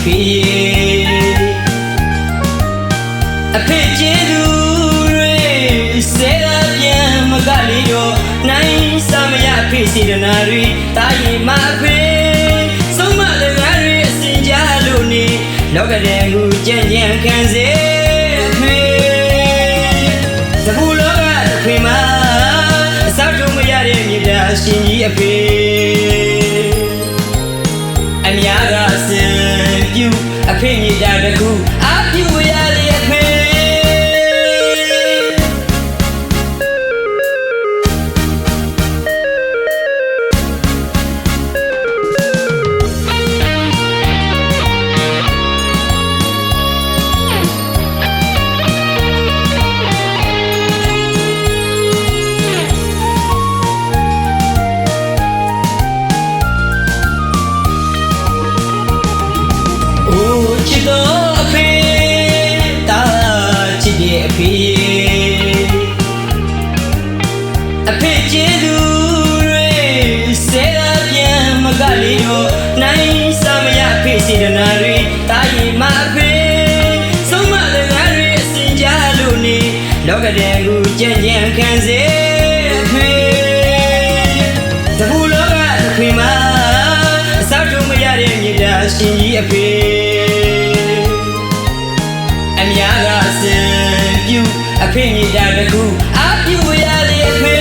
ဖေအဖေကျေးဇူးတွေစေတာပြန်မကလေးတော့နိုင်စမရဖေစေတနာတွေတာရင်မဖေဆုံးမလည်းငါတွေအစင်ကြလို့နေလောကတဲ့ကိုကြံ့ကြံ့ခံစေဖေတပူလောကတစ်ခွေမှာအစောက်တို့မရတဲ့မြေတာရှင်ကြီးအဖေအများကစင်ပြူအဖေမြေတာတစ်ခုအပြူရလေအဖေချစ်တော်အဖေတာချစ်ရဲ့အဖေအဖေကျေးဇူးတွေစေတာပြန်မကလေးတော့နိုင်စမရအဖေစေတနာတွေတာရင်မအဖေဆုံးမလည်းငါတွေအစင်ကြလို့နေလောကတဲ့ကိုကြံ့ကြံ့ခံစေအဖေတပူလောကတစ်ခွေမှာအစောက်တို့မရတဲ့မြေတာရှင်ကြီးအဖေအများကစင်ပြူအဖေမြေတာတစ်ခုအပြူရလေအဖေ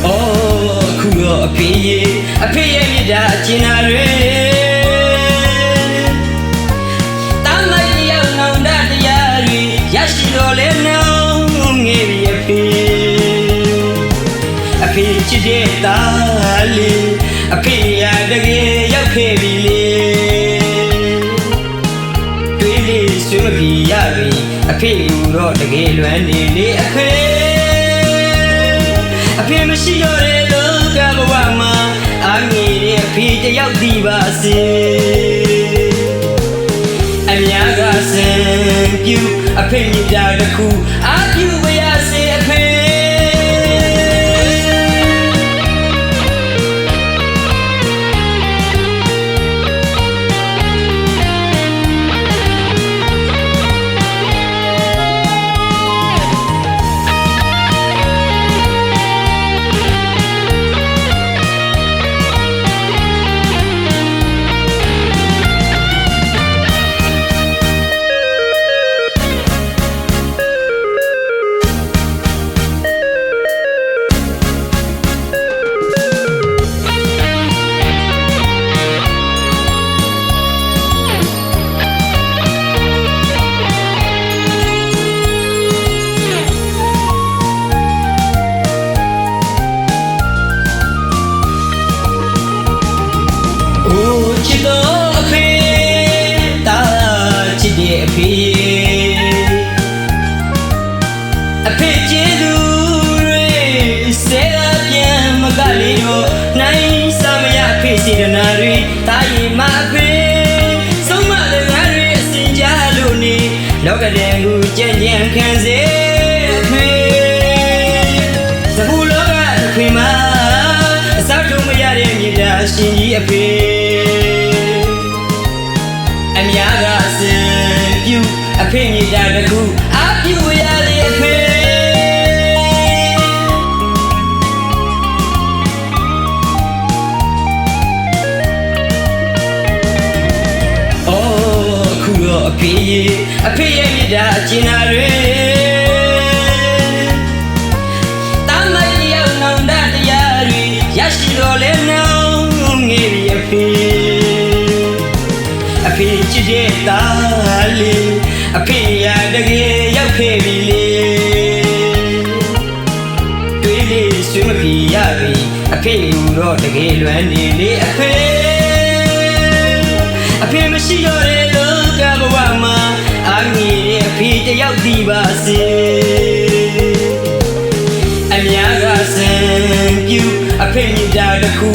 အော်ခုတော့အဖေရဲ့မြေတာအကျဉ်းသားတွေတမ်းလိုက်ရောက်နောင်တတရားတွေရရှိတော်လဲနောင်ငယ်ပြီအဖေအဖေချစ်တဲ့သားလေးအဖေရတကယ်ရောက်ခဲ့ပြီလေတွေ့လေးဆွေးမပြေရပြီအဖေတော့တကယ်လွမ်းနေလေအဖေမရှိတော့တဲ့လောကဘဝမှာအငြိတဲ့အဖေတယောက်တည်ပါစေအများကစင်ပြူအဖေမြတ်တာတစ်ခုအပြူပါရစေအဖေချစ်တော်အဖေတာချစ်ရဲ့အဖေအဖေကျေးဇူးတွေစေတာပြန်မကလေးတော့နိုင်စမရအဖေစေတနာတွေတာရင်မအဖေဆုံးမလည်းငါတွေအစင်ကြလို့နေလောကတဲ့ကိုကြံ့ကြံ့ခံစေအဖေတပူလောကတစ်ခွေမှာအစောက်တို့မရတဲ့မြေတာရှင်ကြီးအဖေအများကစင်ပြူအဖေမြေတာတစ်ခုအပြူရလေအဖေအော်ခုတော့အဖေရဲ့မြေတာအကျဉ်းသားတွေတမ်းလိုက်ရောက်နောင်တတရားတွေရရှိတော်လဲနောင်ငယ်ပြီအဖေချစ်တဲ့သားလေးအဖေရတကယ်ရောက်ခဲ့ပြီလေတွေ့လေးဆွေးမပြေရပြီအဖေတော့တကယ်လွမ်းနေလေအဖေမရှိတော့တဲ့လောကဘဝမှာအငြိတဲ့အဖေတယောက်တည်ပါစေအများကစင်ပြူအဖေမြေတာတစ်ခု